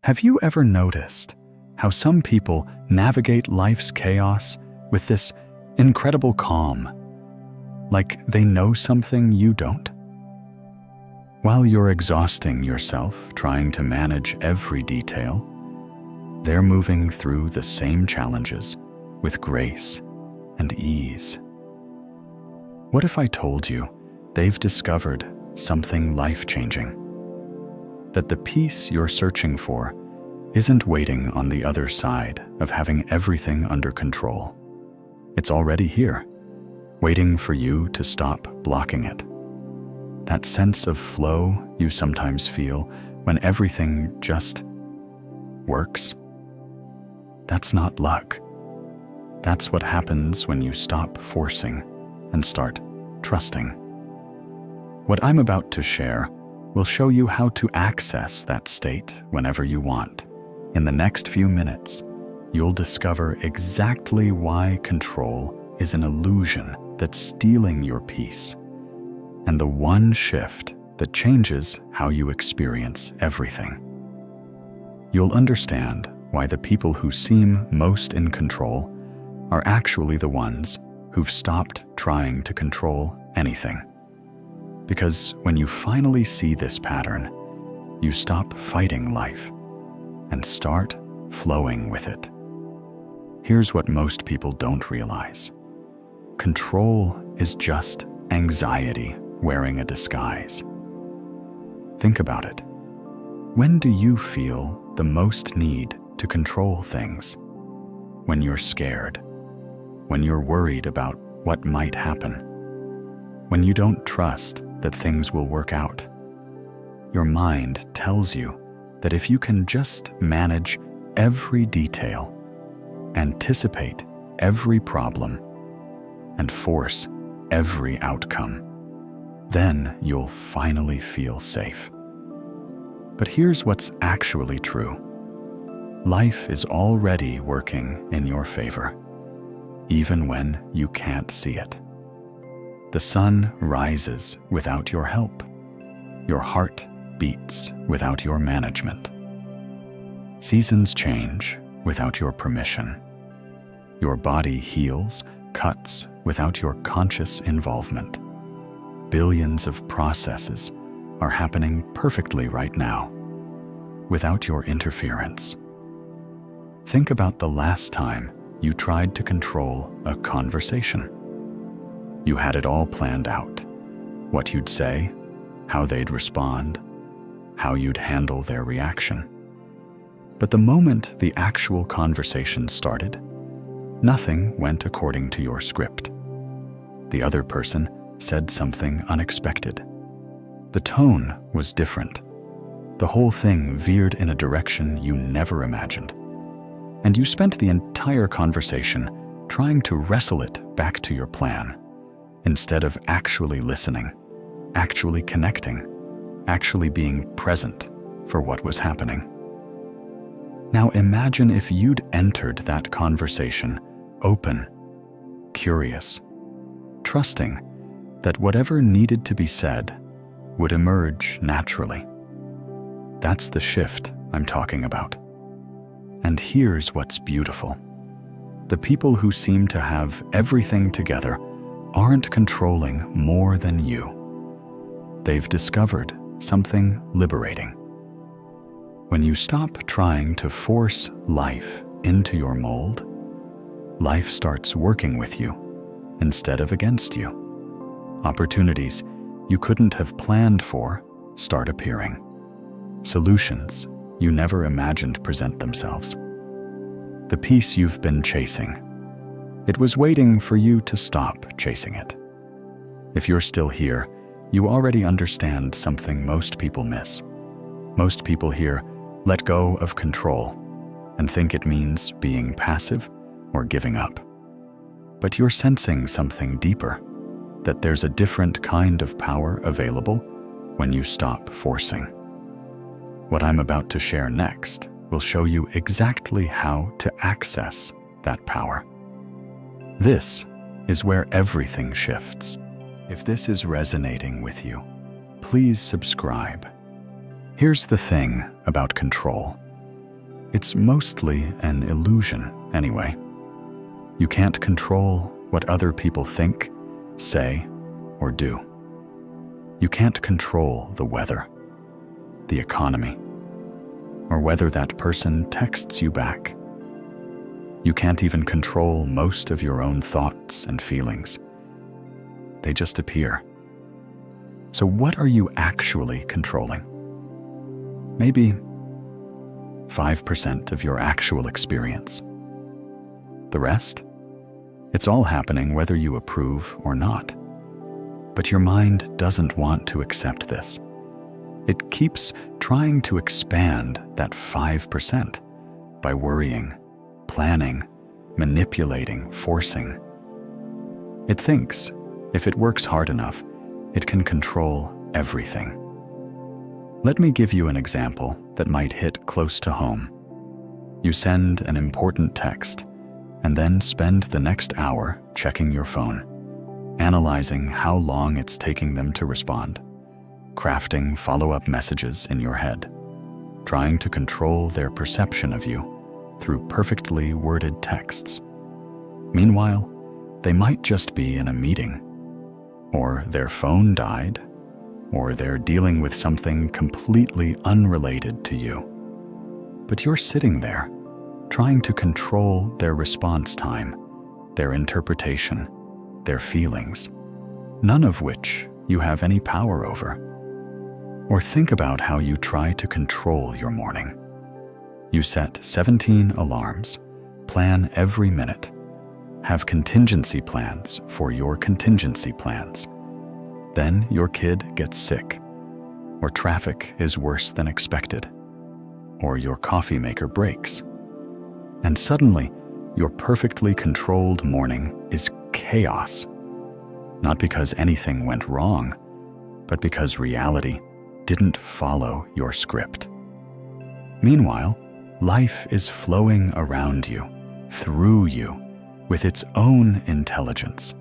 Have you ever noticed how some people navigate life's chaos with this incredible calm, like they know something you don't? While you're exhausting yourself trying to manage every detail, they're moving through the same challenges with grace and ease. What if I told you they've discovered something life-changing? That the peace you're searching for isn't waiting on the other side of having everything under control. It's already here, waiting for you to stop blocking it. That sense of flow you sometimes feel when everything just works. That's not luck. That's what happens when you stop forcing and start trusting. What I'm about to share will show you how to access that state whenever you want. In the next few minutes, you'll discover exactly why control is an illusion that's stealing your peace, and the one shift that changes how you experience everything. You'll understand why the people who seem most in control are actually the ones who've stopped trying to control anything. Because when you finally see this pattern, you stop fighting life and start flowing with it. Here's what most people don't realize. Control is just anxiety wearing a disguise. Think about it. When do you feel the most need to control things? When you're scared, when you're worried about what might happen, when you don't trust that things will work out. Your mind tells you that if you can just manage every detail, anticipate every problem, and force every outcome, then you'll finally feel safe. But here's what's actually true. Life is already working in your favor, even when you can't see it. The sun rises without your help. Your heart beats without your management. Seasons change without your permission. Your body heals cuts without your conscious involvement. Billions of processes are happening perfectly right now, without your interference. Think about the last time you tried to control a conversation. You had it all planned out: what you'd say, how they'd respond, how you'd handle their reaction. But the moment the actual conversation started, nothing went according to your script. The other person said something unexpected. The tone was different. The whole thing veered in a direction you never imagined. And you spent the entire conversation trying to wrestle it back to your plan, instead of actually listening, actually connecting, actually being present for what was happening. Now imagine if you'd entered that conversation open, curious, trusting that whatever needed to be said would emerge naturally. That's the shift I'm talking about. And here's what's beautiful. The people who seem to have everything together aren't controlling more than you. They've discovered something liberating. When you stop trying to force life into your mold, life starts working with you instead of against you. Opportunities you couldn't have planned for start appearing. Solutions you never imagined present themselves. The peace you've been chasing, it was waiting for you to stop chasing it. If you're still here, you already understand something most people miss. Most people hear, "Let go of control," and think it means being passive or giving up. But you're sensing something deeper, that there's a different kind of power available when you stop forcing. What I'm about to share next will show you exactly how to access that power. This is where everything shifts. If this is resonating with you, please subscribe. Here's the thing about control. It's mostly an illusion anyway. You can't control what other people think, say, or do. You can't control the weather, the economy, or whether that person texts you back. You can't even control most of your own thoughts and feelings. They just appear. So what are you actually controlling? Maybe 5% of your actual experience. The rest? It's all happening whether you approve or not. But your mind doesn't want to accept this. It keeps trying to expand that 5% by worrying, planning, manipulating, forcing. It thinks if it works hard enough, it can control everything. Let me give you an example that might hit close to home. You send an important text and then spend the next hour checking your phone, analyzing how long it's taking them to respond, crafting follow-up messages in your head, trying to control their perception of you through perfectly worded texts. Meanwhile, they might just be in a meeting, or their phone died, or they're dealing with something completely unrelated to you. But you're sitting there, trying to control their response time, their interpretation, their feelings, none of which you have any power over. Or think about how you try to control your morning. You set 17 alarms, plan every minute, have contingency plans for your contingency plans. Then your kid gets sick, or traffic is worse than expected, or your coffee maker breaks. And suddenly, your perfectly controlled morning is chaos. Not because anything went wrong, but because reality didn't follow your script. Meanwhile, life is flowing around you, through you, with its own intelligence.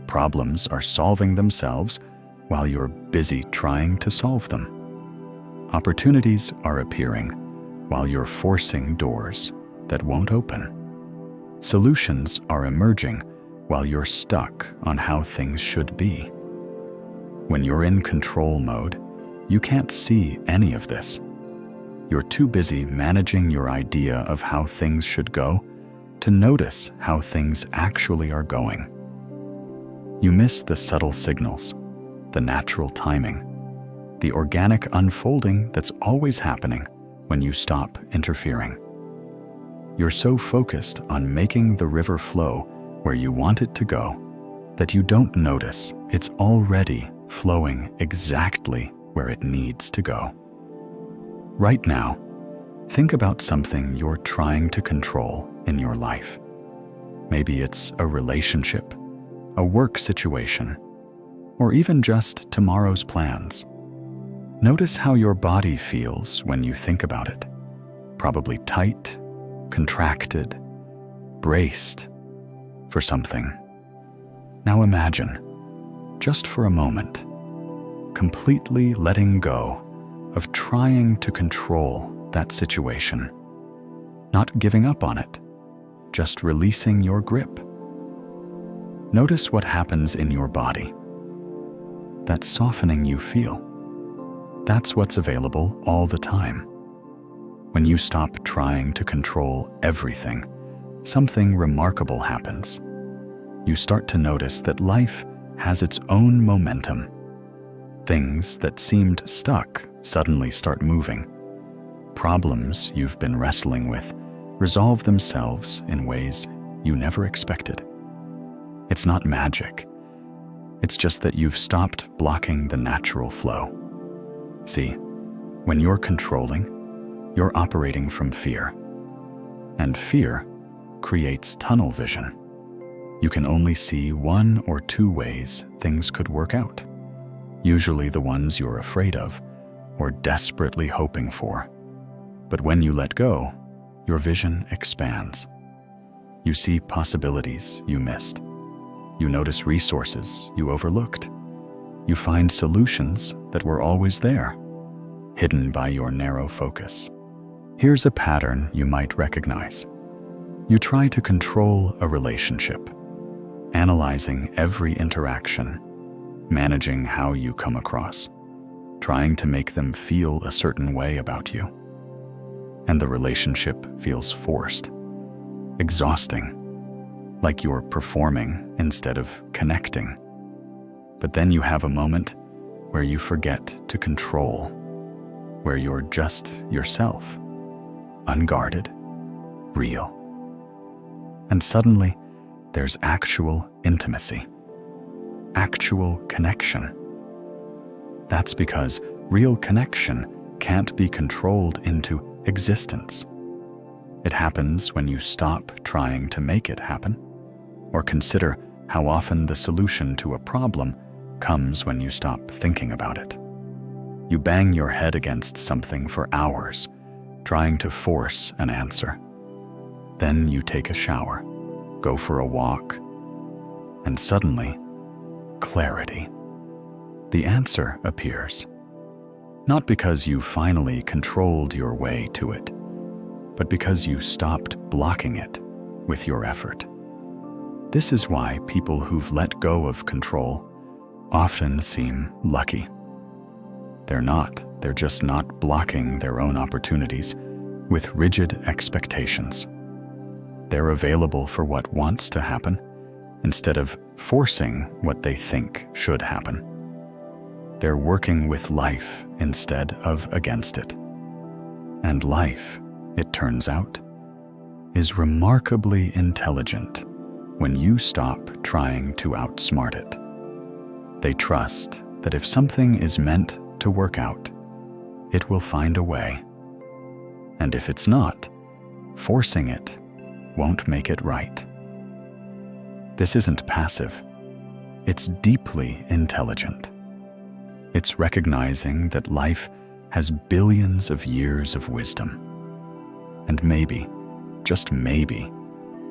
Problems are solving themselves while you're busy trying to solve them. Opportunities are appearing while you're forcing doors that won't open. Solutions are emerging while you're stuck on how things should be. When you're in control mode, you can't see any of this. You're too busy managing your idea of how things should go to notice how things actually are going. You miss the subtle signals, the natural timing, the organic unfolding that's always happening when you stop interfering. You're so focused on making the river flow where you want it to go that you don't notice it's already flowing exactly where it needs to go. Right now, think about something you're trying to control in your life. Maybe it's a relationship, a work situation, or even just tomorrow's plans. Notice how your body feels when you think about it. Probably tight, contracted, braced for something. Now imagine, just for a moment, completely letting go of trying to control that situation, not giving up on it, just releasing your grip. Notice what happens in your body. That softening you feel. That's what's available all the time. When you stop trying to control everything, something remarkable happens. You start to notice that life has its own momentum. Things that seemed stuck suddenly start moving. Problems you've been wrestling with resolve themselves in ways you never expected. It's not magic. It's just that you've stopped blocking the natural flow. See, when you're controlling, you're operating from fear. And fear creates tunnel vision. You can only see one or two ways things could work out. Usually the ones you're afraid of or desperately hoping for. But when you let go, your vision expands. You see possibilities you missed. You notice resources you overlooked. You find solutions that were always there, hidden by your narrow focus. Here's a pattern you might recognize. You try to control a relationship, analyzing every interaction, managing how you come across, trying to make them feel a certain way about you. And the relationship feels forced, exhausting, like you're performing instead of connecting. But then you have a moment where you forget to control, where you're just yourself, unguarded, real. And suddenly, there's actual intimacy, actual connection. That's because real connection can't be controlled into existence. It happens when you stop trying to make it happen, or consider how often the solution to a problem comes when you stop thinking about it. You bang your head against something for hours, trying to force an answer. Then you take a shower, go for a walk, and suddenly, clarity. The answer appears. Not because you finally controlled your way to it, but because you stopped blocking it with your effort. This is why people who've let go of control often seem lucky. They're just not blocking their own opportunities with rigid expectations. They're available for what wants to happen instead of forcing what they think should happen. They're working with life instead of against it. And life, it turns out, is remarkably intelligent when you stop trying to outsmart it. They trust that if something is meant to work out, it will find a way. And if it's not, forcing it won't make it right. This isn't passive. It's deeply intelligent. It's recognizing that life has billions of years of wisdom. And maybe, just maybe,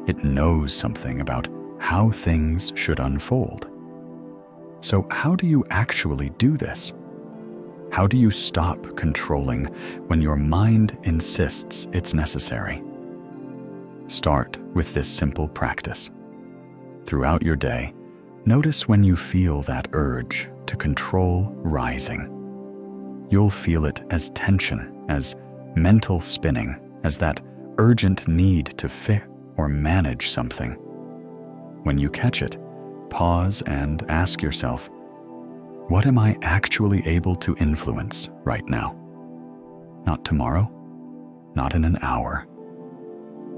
it knows something about how things should unfold. So how do you actually do this? How do you stop controlling when your mind insists it's necessary? Start with this simple practice. Throughout your day, notice when you feel that urge to control rising. You'll feel it as tension, as mental spinning, as that urgent need to fit or manage something. When you catch it, pause and ask yourself, what am I actually able to influence right now? Not tomorrow, not in an hour,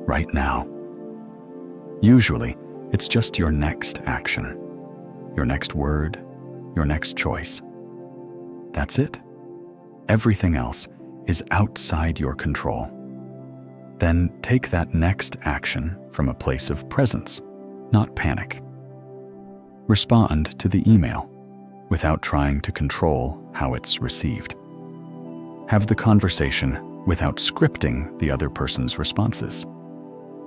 right now. Usually, it's just your next action, your next word, your next choice. That's it. Everything else is outside your control. Then take that next action from a place of presence, not panic. Respond to the email without trying to control how it's received. Have the conversation without scripting the other person's responses.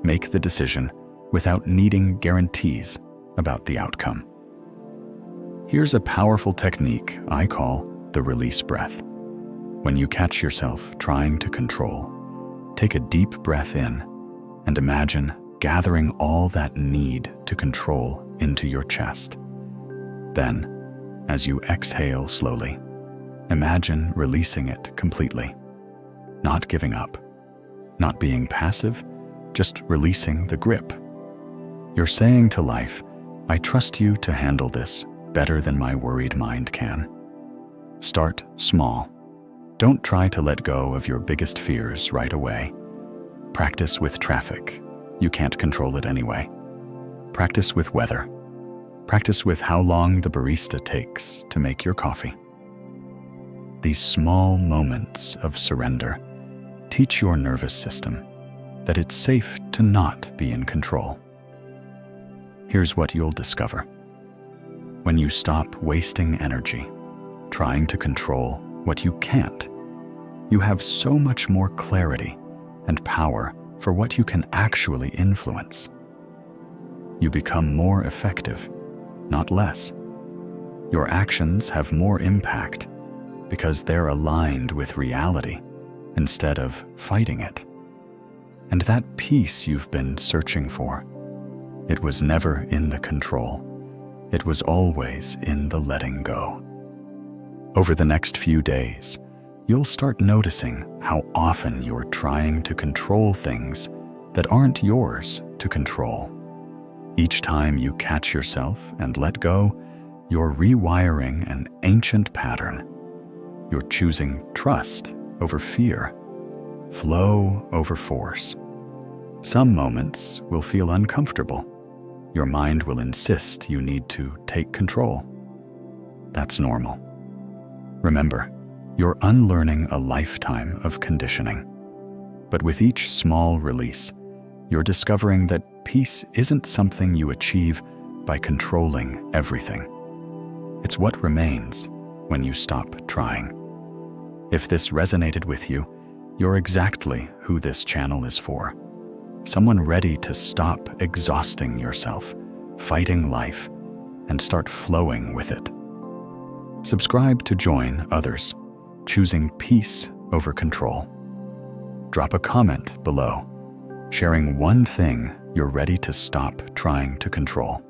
Make the decision without needing guarantees about the outcome. Here's a powerful technique I call the release breath. When you catch yourself trying to control, take a deep breath in and imagine gathering all that need to control into your chest. Then, as you exhale slowly, imagine releasing it completely. Not giving up, not being passive, just releasing the grip. You're saying to life, I trust you to handle this better than my worried mind can. Start small. Don't try to let go of your biggest fears right away. Practice with traffic. You can't control it anyway. Practice with weather. Practice with how long the barista takes to make your coffee. These small moments of surrender teach your nervous system that it's safe to not be in control. Here's what you'll discover. When you stop wasting energy trying to control what you can't, you have so much more clarity and power for what you can actually influence. You become more effective, not less. Your actions have more impact because they're aligned with reality instead of fighting it. And that peace you've been searching for, it was never in the control. It was always in the letting go. Over the next few days, you'll start noticing how often you're trying to control things that aren't yours to control. Each time you catch yourself and let go, you're rewiring an ancient pattern. You're choosing trust over fear, flow over force. Some moments will feel uncomfortable. Your mind will insist you need to take control. That's normal. Remember, you're unlearning a lifetime of conditioning. But with each small release, you're discovering that peace isn't something you achieve by controlling everything. It's what remains when you stop trying. If this resonated with you, you're exactly who this channel is for. Someone ready to stop exhausting yourself, fighting life, and start flowing with it. Subscribe to join others, choosing peace over control. Drop a comment below, sharing one thing you're ready to stop trying to control.